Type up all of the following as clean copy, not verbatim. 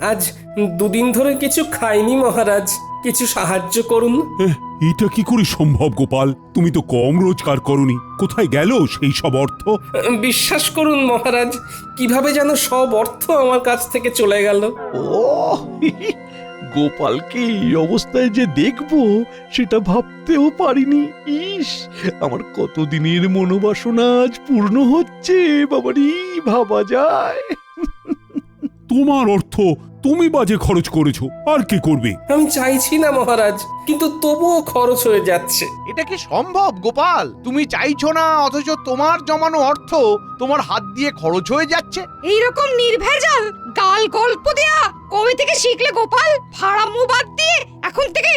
আজ দুদিন ধরে কিছু খাইনি মহারাজ, কিছু সাহায্য করুন। এটা কি করে সম্ভব গোপাল? তুমি তো কম রোজগার করনি, কোথায় গেল সেই সব অর্থ? বিশ্বাস করুন মহারাজ, কিভাবে যেন সব অর্থ আমার কাছ থেকে চলে গেল। ও গোপালকে এই অবস্থায় যে দেখবো সেটা ভাবতেও পারিনি। ইস, আমার কতদিনের মনোবাসনা আজ পূর্ণ হচ্ছে। বাবারি, ভাবা যায়? তোমার অর্থ তুমি বাজে খরচ করেছো, আর কে করবে? আমি চাইছি না মহারাজ, কিন্তু তবুও খরচ হয়ে যাচ্ছে। এটা কি সম্ভব গোপাল? তুমি চাইছো না অথচ তোমার জমানো অর্থ তোমার হাত দিয়ে খরচ হয়ে যাচ্ছে। এইরকম নির্ভেজাল গাল গল্প দেয়া কবে থেকে শিখলে গোপাল? ফাড়ামো বাদ দিয়ে এখন থেকে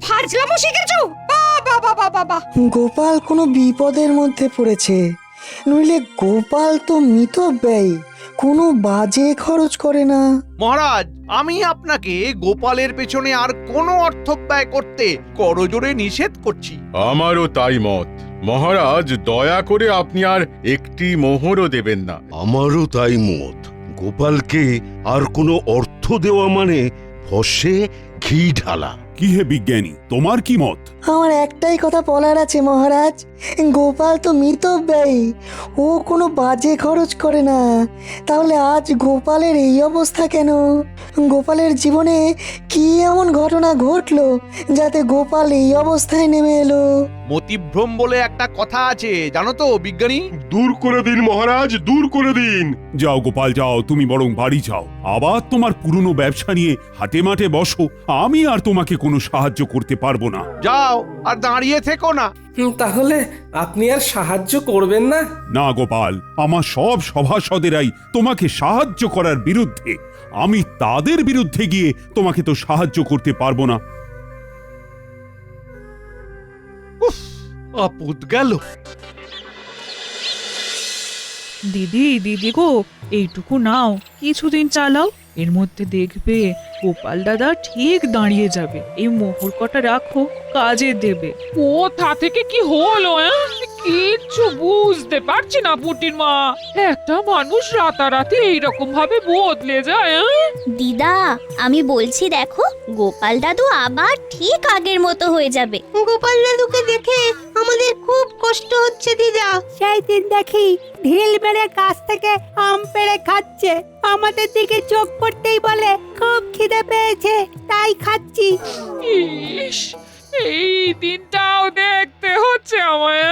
ফাজলামো শিখেছো? বাবা বাবা বাবা! গোপাল কোনো বিপদের মধ্যে পড়েছে, নইলে গোপাল তো মিতব্যয়ী, কোনো বাজে খরচ করে না। মহারাজ, আমি আপনাকে গোপালের পেছনে আর কোনো অর্থ ব্যয় করতে করজোড়ে নিষেধ করছি। আমারও তাই মত মহারাজ, দয়া করে আপনি আর একটি মোহরও দেবেন না। আমারও তাই মত। গোপালকে আর কোনো অর্থ দেওয়া মানে ফসে ঘি ঢালা। কি হে বিজ্ঞানী, তোমার কি মত? আমার একটাই কথা বলার আছে মহারাজ, গোপাল তো মিতব্যয়ী, ও কোনো বাজে খরচ করে না। তাহলে আজ গোপালের এই অবস্থা কেন? গোপালের জীবনে কি এমন ঘটনা ঘটলো যাতে গোপাল এই অবস্থায় নেমে এলো? মতিভ্রম বলে একটা কথা আছে, জানো তো বিজ্ঞানী? দূর করে দিন মহারাজ, দূর করে দিন। যাও গোপাল যাও, তুমি বরং বাড়ি যাও, আবার তোমার পুরনো ব্যবসা নিয়ে হাটে মাঠে বসো। আমি আর তোমাকে কোনো সাহায্য করতে পারবো না। যাও, আর দাঁড়িয়ে থেকো না। তাহলে আপনি আর সাহায্য করবেন না? না গোপাল, আমার সব সভাসদেরাই তোমাকে সাহায্য করার বিরুদ্ধে। আমি তাদের বিরুদ্ধে গিয়ে তোমাকে তো সাহায্য করতে পারবো না। আপদ গেল। দিদি দিদি গো, এইটুকু নাও, কিছুদিন চালাও, এর মধ্যে দেখবে গোপাল দাদা ঠিক দাঁড়িয়ে যাবে। এই মোহর কটা রাখো, কাজে দেবে। কোথা থেকে কি হলো? কিচ্ছু বুঝতে পারছি না পুটির মা। একটা মানুষ রাতারাতি এইরকম ভাবে বদলে যায়। দিদা, আমি বলছি দেখো, গোপাল দাদু আবার ঠিক আগের মতো হয়ে যাবে। গোপাল দাদুকে দেখে আমাদের খুব কষ্ট হচ্ছে দিদা। সেই দিন দেখি ঢিল মেরে গাছ থেকে আম পেড়ে খাচ্ছে, আমাদের দিকে চোখ পড়তেই বলে খুব খিদে পেয়েছে তাই খাচ্ছি। ইস, এই দিনটাও দেখতে হচ্ছে আমায়।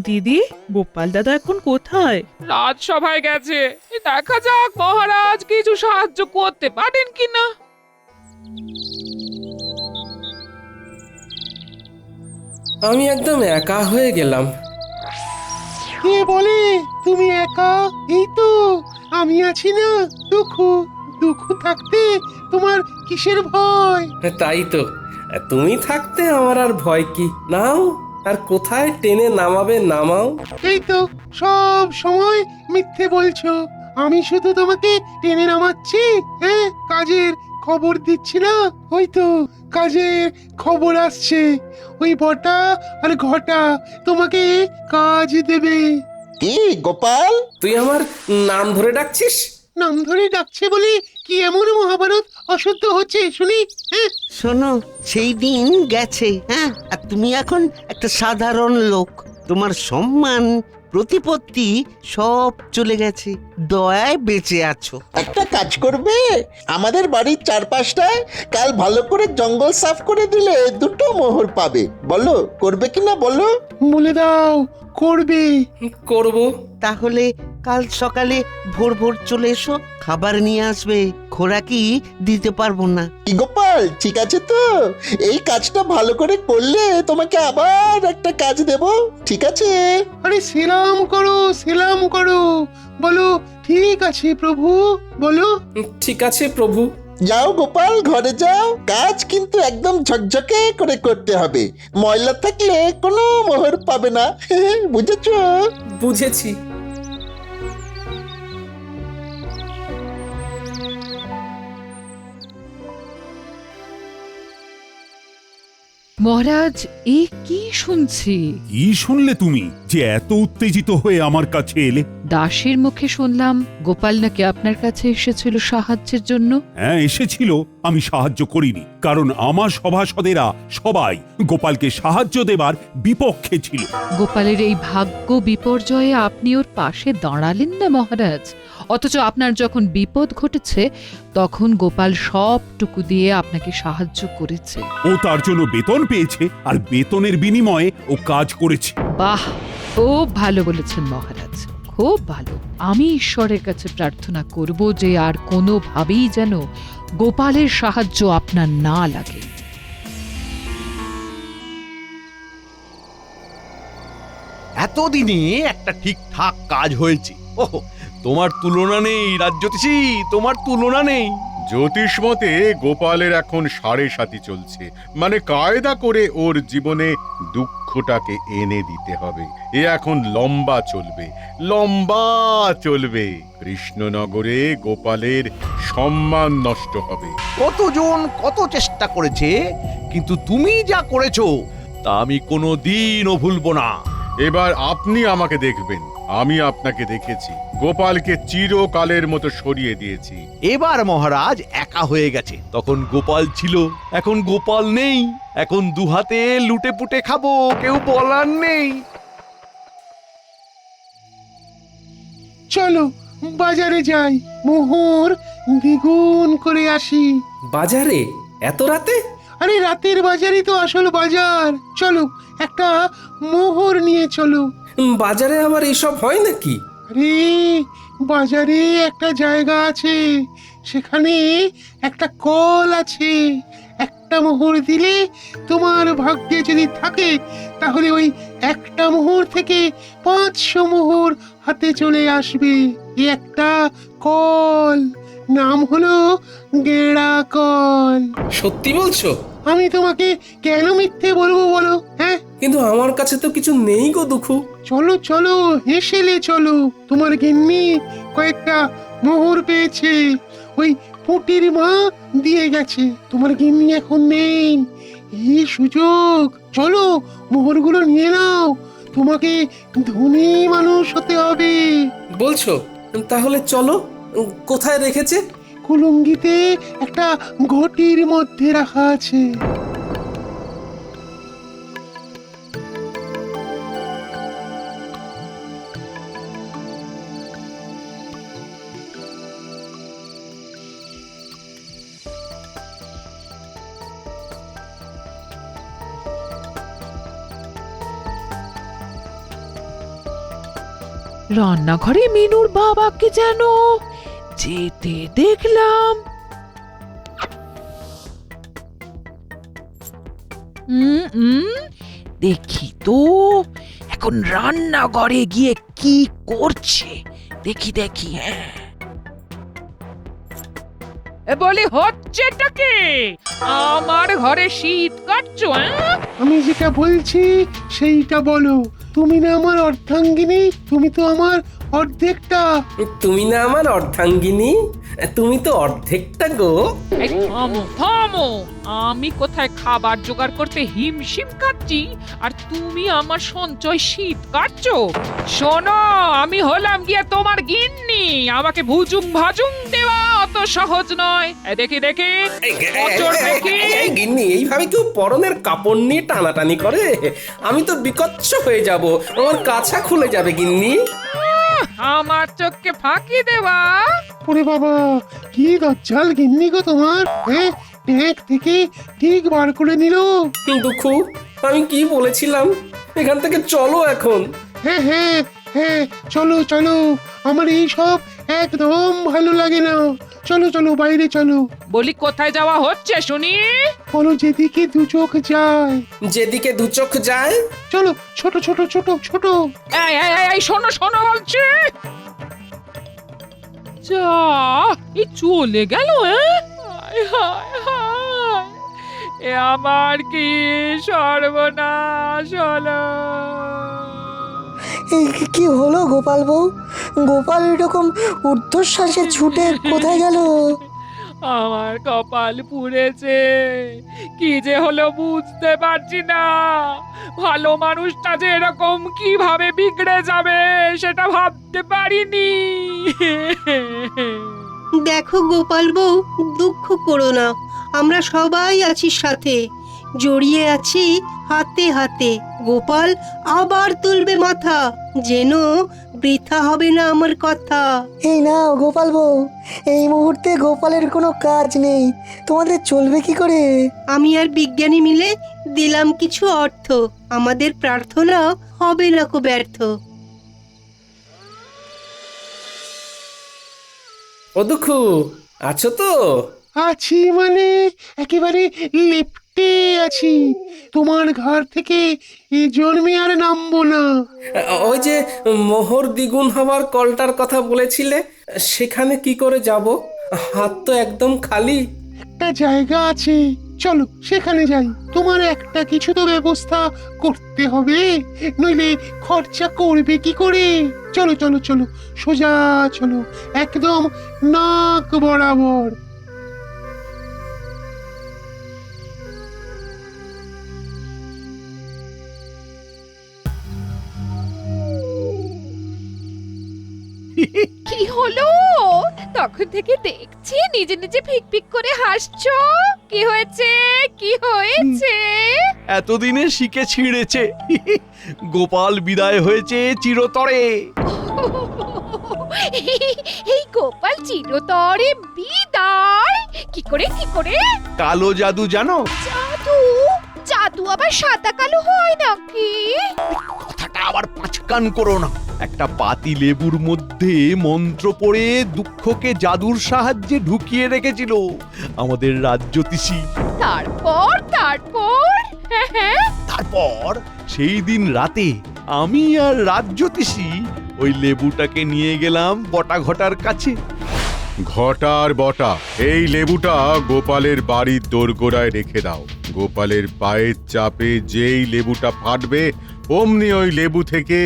দিদি, গোপাল দাদা এখন কোথায়? রাজসভায় গেছে, দেখা যাক মহারাজ কিছু সাহায্য করতে পারেন কিনা। আমি একদম একা হয়ে গেলাম। কে বলে তুমি একা? এই তো আমি আছি না। দুঃখ থাকতে তোমার কিসের ভয়? তাই তো, তুমি থাকতে আমার আর ভয় কি? নাও, আর কোথায় টেনে নামাবে নামাও। এই তো সব সময় মিথ্যে বলছো। আমি শুধু তোমাকে টেনে নামাচ্ছি, হ্যাঁ, কাজের খবর দিচ্ছি না। ওই তো কাজের খবর আসছে, ওই বটা আর ঘটা তোমাকে কাজ দেবে। কি গোপাল, তুই আমার নাম ধরে ডাকছিস? নাম ধরে ডাকছে বলে কি এমন মহাভারত অশুদ্ধ হচ্ছে শুনি? হ্যাঁ, শোনো, সেই দিন গেছে, হ্যাঁ, আর তুমি এখন একটা সাধারণ লোক। তোমার সম্মান প্রতিপত্তি সব চলে গেছে, দয়ায় বেঁচে আছো। একটা কাজ করবে, আমাদের বাড়ির চারপাশটায় কাল ভালো করে জঙ্গল সাফ করে দিলে 2টো মোহর পাবে। বলো করবে কিনা বলো? বলে দাও করবে। করব। তাহলে কাল সকালে ভোর ভোর চলে এসো, খাবার নিয়ে আসবে, খোরাকি দিতে পারবো না। কি গোপাল, ঠিক আছে তো? এই কাজটা ভালো করে করলে তোমাকে আবার একটা কাজ দেব, ঠিক আছে? আরে সেলাম করো, বলো ঠিক আছে প্রভু, বলো ঠিক আছে প্রভু। যাও গোপাল, ঘরে যাও। কাজ কিন্তু একদম ঝকঝকে করে করতে হবে, ময়লা থাকলে কোনো মোহর পাবে না। বুঝেছো? বুঝেছি। মহারাজ এ কি শুনছি? কি শুনলে তুমি যে এত উত্তেজিত হয়ে আমার কাছে এলে? দাসের মুখে শুনলাম গোপাল নাকি আপনার কাছে এসেছিল সাহায্যের জন্য। হ্যাঁ এসেছিল, আমি সাহায্য করিনি, কারণ আমার সভাসদেরা সবাই গোপালকে সাহায্য দেবার বিপক্ষে ছিল। গোপালের এই ভাগ্য বিপর্যয়ে আপনি ওর পাশে দাঁড়ালেন না মহারাজ, অথচ আপনার যখন বিপদ ঘটেছে তখন গোপাল সবটুকু দিয়ে আপনাকে সাহায্য করেছে। ও তার জন্য বেতন পেয়েছে, আর বেতনের বিনিময়ে ও কাজ করেছে। বাহ, খুব ভালো বলেছেন মহারাজ, খুব ভালো। আমি ঈশ্বরের কাছে প্রার্থনা করব যে আর কোনোভাবেই যেন গোপালের সাহায্য আপনার না লাগে। এতদিনে একটা ঠিকঠাক কাজ হয়েছে। ওহ, তোমার তুলনা নেই রাজ্যতীষী, তোমার তুলনা নেই। জ্যোতিষ মতে গোপালের এখন 7.5 চলছে, মানে কায়দা করে ওর জীবনে দুঃখটাকে এনে দিতে হবে। এ এখন লম্বা চলবে, লম্বা চলবে। কৃষ্ণনগরে গোপালের সম্মান নষ্ট হবে। কতজন কত চেষ্টা করেছে, কিন্তু তুমি যা করেছো তা আমি কোনো দিনও ভুলবো না। এবার আপনি আমাকে দেখবেন, আমি আপনাকে দেখেছি। গোপালকে চিরকালের মতো সরিয়ে দিয়েছি। এবার মহারাজ একা হয়ে গেছে, তখন গোপাল ছিল, এখন গোপাল নেই। এখন দুহাতে লুটে পুটে খাবো, কেউ বলার নেই। চলো বাজারে যাই, মোহর দ্বিগুণ করে আসি। বাজারে এত রাতে? আরে রাতের বাজারই তো আসল বাজার। চলো একটা মোহর নিয়ে চলো। বাজারে আবার এসব হয় নাকি? আরে বাজারে একটা জায়গা আছে, সেখানে একটা কল আছে। একটা মোহর দিলে তোমার ভাগ্যে যদি থাকে তাহলে ওই একটা মোহর থেকে 500 মোহর হাতে চলে আসবে। এই একটা কল, নাম হলো গেঁড়া কল। সত্যি বলছো? আমি তোমাকে কেন মিথ্যে বলবো বলো? হ্যাঁ, কিন্তু আমার কাছে তো কিছু নেই গো দুঃখু। চলো চলো হেসেলে চলো। তোমার গিন্নি কয়েকটা মোহর পেয়েছে, ওই পুটির মা দিয়ে গেছে। তোমার গিন্নি এখন নেই, এই সুযোগ। চলো মোহরগুলো নিয়ে নাও, তোমাকে ধনী মানুষ হতে হবে। বলছো? তাহলে চলো। কোথায় রেখেছে? কুলুঙ্গিতে একটা ঘটির মধ্যে রাখা আছে। রান্নাঘরে মিনুর বাবাকে যেন যেতে দেখলাম। দেখি তো এখন রান্নাঘরে গিয়ে কি করছে। দেখি হ্যাঁ, বলি হচ্ছেটা কি? আমার ঘরে শীত কাটছো? আমি যেটা বলছি সেইটা বলো। তুমি না আমার অর্ধাঙ্গিনী, তুমি তো আমার অর্ধেকটা। তুমি না আমার অর্ধাঙ্গিনী, তুমি তো অর্ধেকটা গো। থামো, আমি কোথায় খাবার জোগাড় করতে হিমশিম কাটছি আর তুমি আমার সঞ্চয় শীত কাটছো? শোনো, আমি হলাম গিয়ে তোমার গিন্নি, আমাকে ভুজুং ভাজুং দেওয়া অত সহজ নয়। দেখি গিন্নি, এইভাবে কেউ পরনের কাপড় নিয়ে টানাটানি করে? আমি তো বিকচ্ছ হয়ে যাব, আমার কাছা খুলে যাবে গিন্নি। আমার চোখকে ফাঁকি দেওয়া? ওরে বাবা, কি দজ্জাল গিন্নি গো তোমার! ট্যাঙ্ক থেকে ঠিক বার করে নিল। দুঃখু, আমি কি বলেছিলাম? এখান থেকে চলো এখন। হ্যাঁ হ্যাঁ হ্যাঁ, চলো চলো। আমার এই সব একদম ভালো লাগে না। চলো চলো বাইরে চলো। বলি কোথায় যাওয়া হচ্ছে শুনি? বলো যেদিকে দু চোখ যায়। যেদিকে দু চোখ যায়? চলো, ছোট ছোট ছোট ছোট। এই শোনো বলছি। যা, এই চলে গেল। এ আমার কি সর্বনাশ হলো! কি হলো গোপাল বউ? গোপাল এরকম ঊর্ধ্বশ্বাসে ছুটে কোথায় গেল? আমার কপাল পুড়েছে, কি যে হলো বুঝতে পারছি না। ভালো মানুষটা যে এরকম কিভাবে বিগড়ে যাবে সেটা ভাবতে পারিনি। দেখো গোপাল বউ, দুঃখ করো না, আমরা সবাই আছি সাথে, জড়িয়ে আছি হাতে হাতে। গোপাল আবার তুলবে মাথা, যেন বৃথা হবে না আমার কথা। এই নাও গোপাল বউ, এই মুহূর্তে গোপালের কোনো কাজ নেই, তোমাদের চলবে কি করে? আমি আর বিজ্ঞানী মিলে দিলাম কিছু অর্থ, আমাদের প্রার্থনা হবে না কো ব্যর্থ। ও দুঃখু, আছো তো? আছি মানে একেবারে লেপ্টে আছি, তোমার ঘর থেকে জন্মে আর নামবো না। ওই যে মোহর দ্বিগুণ হওয়ার কলটার কথা বলেছিলে, সেখানে কি করে যাব? হাত তো একদম খালি। একটা জায়গা আছে, চলো সেখানে যাই। তোমার একটা কিছু তো ব্যবস্থা করতে হবে, নইলে খরচা করবে কি করে? চলো চলো চলো, সোজা চলো, একদম নাক বরাবর। কি হলো? তখন থেকে দেখছি নিজে নিজে ফিক ফিক করে হাসছো। কি হয়েছে? কি হয়েছে? এতদিনে শিখে ছিঁড়েছে। গোপাল বিদায় হয়েছে চিরতরে। এই গোপাল চিরতরে বিদায়? কি করে কি করে? কালো জাদু জানো? জাদু? জাদু আবার সাদা কালো হয় নাকি? কথাটা আবার পাঁচকান করো না। একটা পাতি লেবুর মধ্যে মন্ত্র পড়ে দুঃখকে জাদুর সাহায্যে ঢুকিয়ে রেখেছিল আমাদের রাজ্যতীষী। তারপর তারপর তারপর সেই দিন রাতে আমি আর রাজ্যতীষী ওই লেবুটাকে নিয়ে গেলাম বটা ঘটার কাছে। ঘটার বটা, এই লেবুটা গোপালের বাড়ির দোরগোড়ায় রেখে দাও। গোপালের পায়ের চাপে যেই লেবুটা ফাটবে, অমনি ওই লেবু থেকে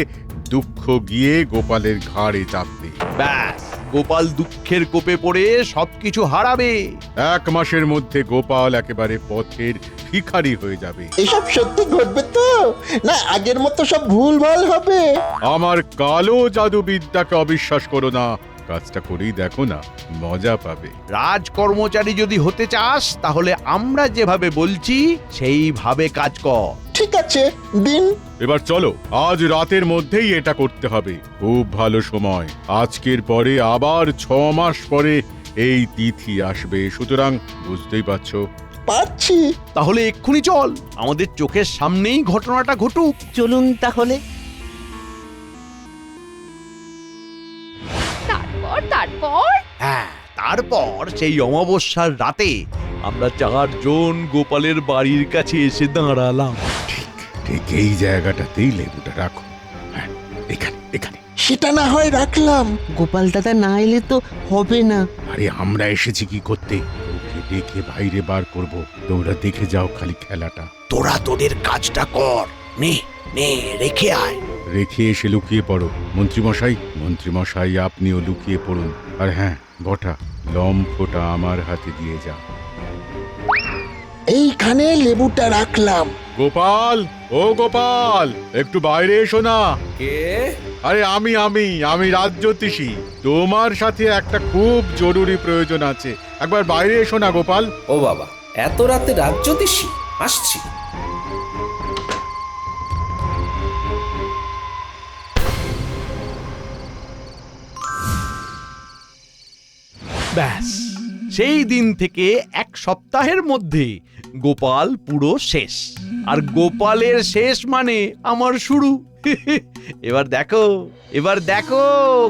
দুঃখ গিয়ে গোপালের ঘাড়ে চাপবে। ব্যাস, গোপাল দুঃখের কোপে পড়ে সবকিছু হারাবে। 1 মাসের মধ্যে গোপাল একেবারে পথের ভিখারি হয়ে যাবে। এসব সত্যি ঘটবে তো, না আগের মতো সব ভুলভাল হবে? আমার কালো জাদুবিদ্যাকে অবিশ্বাস করো না, কাজটা করেই দেখো না, মজা পাবে। রাজকর্মচারী যদি হতে চাস তাহলে আমরা যেভাবে বলছি সেইভাবে কাজ কর। ঠিক আছে, দিন। এবার চলো, আজ রাতের মধ্যেই এটা করতে হবে। খুব ভালো সময়, আজকের পরে আবার 6 মাস পরে এই তিথি আসবে, সুতরাং বুঝতেই পারছো। পাচ্ছি। তাহলে এক্ষুনি চল, আমাদের চোখের সামনেই ঘটনাটা ঘটুক। চলুন তাহলে। তারপর হ্যাঁ, তারপর সেই অমাবস্যার রাতে আমরা 4 জন গোপালের বাড়ির কাছে এসে দাঁড়ালাম। ঠিক এই জায়গাটাতেই লেবুটা রাখো। হ্যাঁ, এখানে এখানে। সেটা না হয় রাখলাম। গোপাল দাদা না এলে তো হবে না। আরে আমরা এসেছি কি করতে? ওকে দেখে বাইরে বার করব, তোমরা দেখে যাও খালি খেলাটা। তোরা তোদের কাজটা কর, নে নে রেখে আয়। রেখে এসে লুকিয়ে পড়ো। মন্ত্রীমশাই আপনিও লুকিয়ে পড়ুন। আর হ্যাঁ বটা, লম্ফটা আমার হাতে দিয়ে যা। এইখানে লেবুটা রাখলাম। গোপাল, ও গোপাল, একটু বাইরে এসো না। কে? আরে আমি রাজ্যতীষী। তোমার সাথে একটা খুব জরুরি প্রয়োজন আছে, একবার বাইরে এসো না গোপাল। ও বাবা, এত রাতে রাজ্যতীষী? আসছি। ব্যাস, সেই দিন থেকে 1 সপ্তাহের মধ্যে গোপাল পুরো শেষ। আর গোপালের শেষ মানে আমার শুরু। এবার দেখো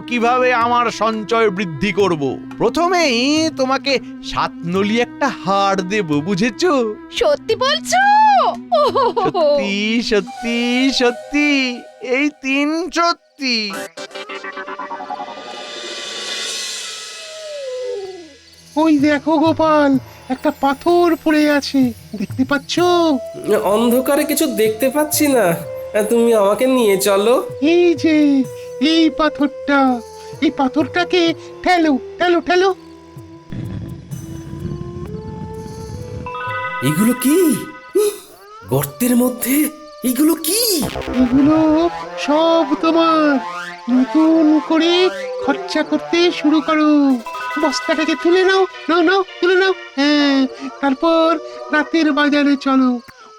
কিভাবে আমার সঞ্চয় বৃদ্ধি করব। প্রথমেই তোমাকে 7 নলি একটা হার দেব, বুঝেছো? সত্যি বলছো? সত্যি সত্যি সত্যি, এই 3 সত্যি। ওই দেখো গোপাল, একটা পাথর পড়ে আছে, দেখতে পাচ্ছো? অন্ধকারে কিছু দেখতে পাচ্ছি না, তুমি আমাকে নিয়ে চলো। এই যে এই পাথরটা, এই পাথরটাকে ঠেলো ঠেলো ঠেলো। এগুলো কি? গর্তের মধ্যে এগুলো কি? এগুলো সব তোমার। নতুন করে খরচা করতে শুরু করো। বস্তাটাকে তুলে নাও, নাও নাও, তুলে নাও। হ্যাঁ, তারপর রাতের বাজারে চলো।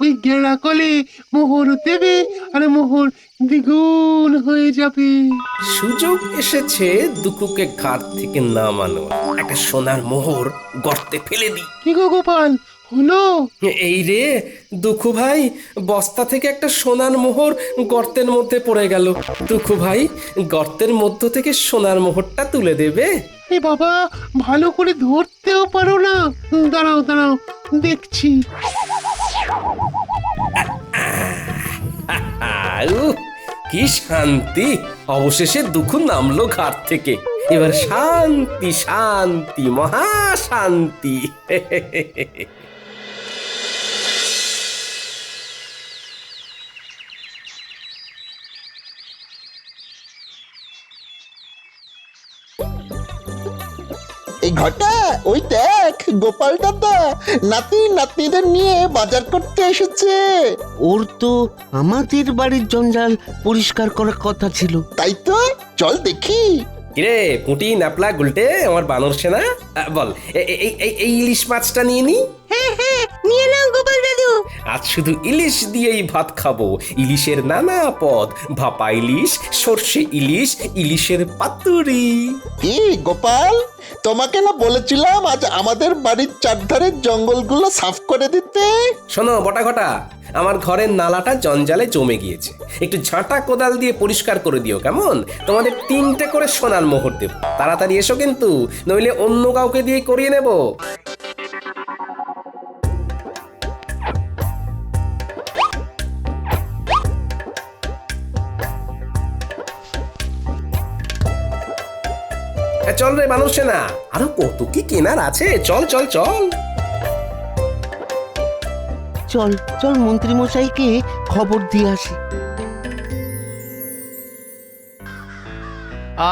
ওই গেঁড়া কলে মোহর দেবে, আর মোহর দ্বিগুণ হয়ে যাবে। সুযোগ এসেছে দুকুকে ঘাট থেকে নামানো। একটা সোনার মোহর গর্তে ফেলে দিই। কি গো গোপাল, হলো? এই রে দুঃখু ভাই, বস্তা থেকে একটা সোনার মোহর গর্তের মধ্যে পড়ে গেল। দুঃখু ভাই, গর্তের মধ্য থেকে সোনার মোহরটা তুলে দেবে? এ বাবা, ভালো করে ধরতেও পারো না। দাঁড়াও দাঁড়াও, দেখছি। উহ, কি শান্তি! অবশেষে দুঃখু নামলো ঘাট থেকে। এবার শান্তি শান্তি, মহা শান্তি। এই ঘটা, ওই দেখ গোপাল দাদা নাতি নাতনিদের নিয়ে বাজার করতে এসেছে। ওর তো আমাদের বাড়ির জঞ্জাল পরিষ্কার করার কথা ছিল। তাই তো, চল দেখি। কিরে পুঁটি, ন্যাপলা, গুলটে, আমার বানর সেনা, বল এই ইলিশ মাছটা নিয়ে নি। হ্যাঁ হ্যাঁ, নিয়ে নাও গোপাল দাদু। আজ শুধু ইলিশ দিয়েই ভাত খাবো। ইলিশের নানা পদ, ভাপা ইলিশ, সর্ষে ইলিশ, ইলিশের পাতুরি। কি গোপাল, তোমাকে না বলেছিলাম আজ আমাদের বাড়ির চারধারের জঙ্গলগুলো সাফ করে দিতে? শোনো বটা ঘটা, আমার ঘরের নালাটা জঞ্জালে জমে গিয়েছে। একটু ঝাঁটা কোদাল দিয়ে পরিষ্কার করে দিও কেমন? তোমাদের 3টে করে সোনার মোহর দেব। তাড়াতাড়ি এসো কিন্তু, নইলে অন্য কাউকে দিয়ে করিয়ে নেব। চল রে মানুষ না, আরো কত কি কেনার আছে। চল চল চল চল চল মন্ত্রী মশাইকে খবর দিয়ে আসি।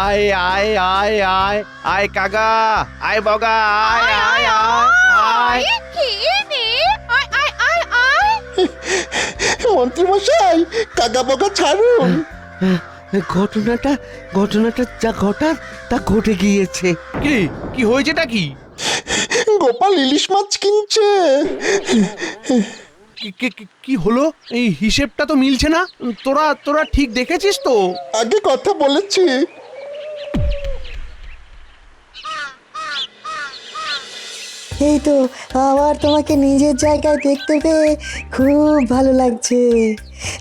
আয় আয় আয় আয় আয় কাকা, আয় বগা, আয় আয় আয় আয়। মন্ত্রী মশাই, কাকা বকা ছাড়ুন। ঘটনাটা যা ঘটার তা ঘটে গিয়েছে। কি হয়েছেটা কি? গোপাল ইলিশ মাছ কিনছে। কি হলো? এই হিসেবটা তো মিলছে না। তোরা ঠিক দেখেছিস তো? আগে কথা বলেছি। এই তো, আবার তোমাকে নিজের জায়গায় দেখতে পেয়ে খুব ভালো লাগছে।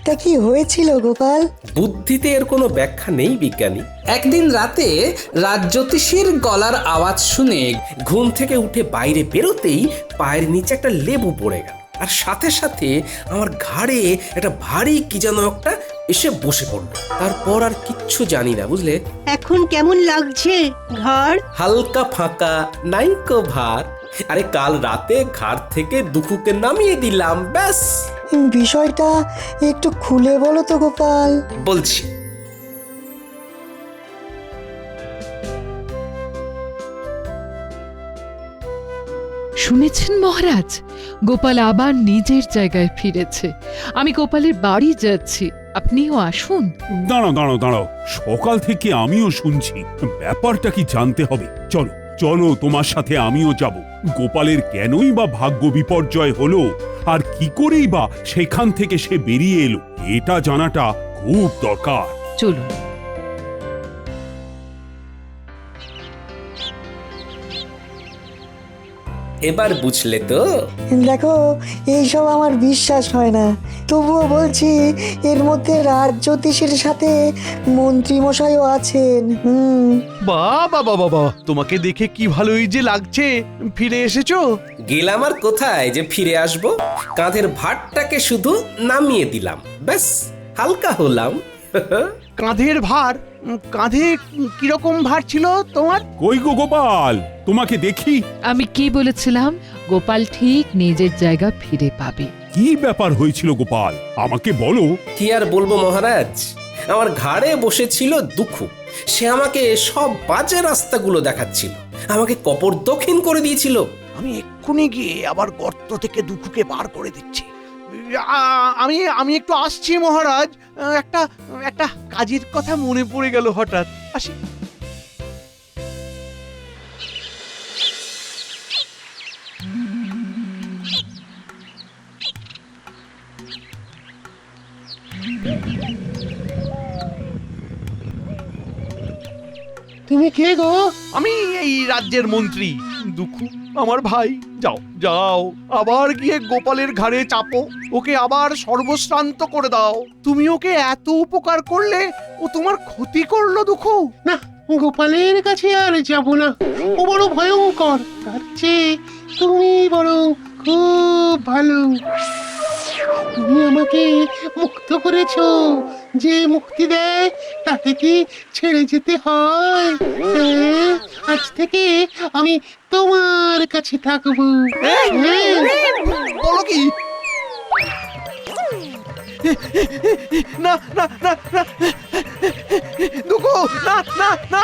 তা কি হয়েছিল গোপাল? বুদ্ধিতে এর কোনো ব্যাখ্যা নেই বিজ্ঞানী। একদিন রাতে রাজজ্যোতিষীর গলার আওয়াজ শুনে ঘুম থেকে উঠে বাইরে বেরোতেই পায়ের নিচে একটা লেবু পড়ে গেল, আর সাথে সাথে আমার ঘাড়ে একটা ভারী কি যেন একটা এসে বসে পড়লো। তারপর আর কিচ্ছু জানি না, বুঝলে? এখন কেমন লাগছে ঘাড়? হালকা ফাঁকা, নাইকো ভার। আরে কাল রাতে ঘাট থেকে দুঃখুকে নামিয়ে দিলাম, ব্যাস। বিষয়টা একটু খুলে বলো তো গোপাল। বলছি। শুনেছেন মহারাজ, গোপাল আবার নিজের জায়গায় ফিরেছে। আমি গোপালের বাড়ি যাচ্ছি, আপনিও আসুন। দাঁড়াও দাঁড়াও দাঁড়াও, সকাল থেকে আমিও শুনছি। ব্যাপারটা কি জানতে হবে। চলো চলো, তোমার সাথে আমিও যাব। গোপালের কেনই বা ভাগ্য বিপর্যয় হলো, আর কি করেই বা সেখান থেকে সে বেরিয়ে এলো, এটা জানাটা খুব দরকার। চলুন। এবার বুঝলে তো? দেখো, এইসব আমার বিশ্বাস হয় না, তবুও বলছি এর মধ্যে রাজজ্যোতিষীর সাথে মন্ত্রী মশাইও আছেন। বাবা বাবা, তোমাকে দেখে কি ভালোই যে লাগছে। ফিরে এসেছো? গেলাম আর কোথায় যে ফিরে আসবো। কাঁধের ভারটাকে শুধু নামিয়ে দিলাম, ব্যাস, হালকা হলাম। কাঁধের ভার? কাঁধে কিরকম ভার ছিল তোমার? কই গো গোপাল, তোমাকে দেখি। আমি কি বলেছিলাম? গোপাল ঠিক নিজের জায়গা ফিরে পাবে। কি ব্যাপার হয়েছিল গোপাল, আমাকে বলো। কি আর বলবো মহারাজ, আমার ঘাড়ে বসেছিল দুঃখু। সে আমাকে সব বাজে রাস্তাগুলো দেখাচ্ছিল, আমাকে কপর দক্ষিণ করে দিয়েছিল। আমি এক্ষুনি গিয়ে আবার গর্ত থেকে দুঃখকে বার করে দিচ্ছি। আমি আমি একটু আসছি মহারাজ। একটা একটা কাজের কথা মনে পড়ে গেল হঠাৎ। আসি। তুমি কে গো? আমি এই রাজ্যের মন্ত্রী দুঃখু, আমার ভাই। যাও যাও, আবার গিয়ে গোপালের ঘাড়ে চাপো, ওকে আবার সর্বশ্রান্ত করে দাও। তুমি ওকে এত উপকার করলে, ও তোমার ক্ষতি করলো দুঃখু। না, গোপালের কাছে আর যাব না, ও বড় ভয়ঙ্কর। তার চেয়ে তুমি বরং খুব ভালো। তুমি আমাকে মুক্ত করেছো, যে মুক্তি দেয় তাকে কি ছেড়ে যেতে হয়? হ্যাঁ, আজ থেকে আমি তোমার কাছে থাকবো। বলো কি? না না না না দুঃখু, না না না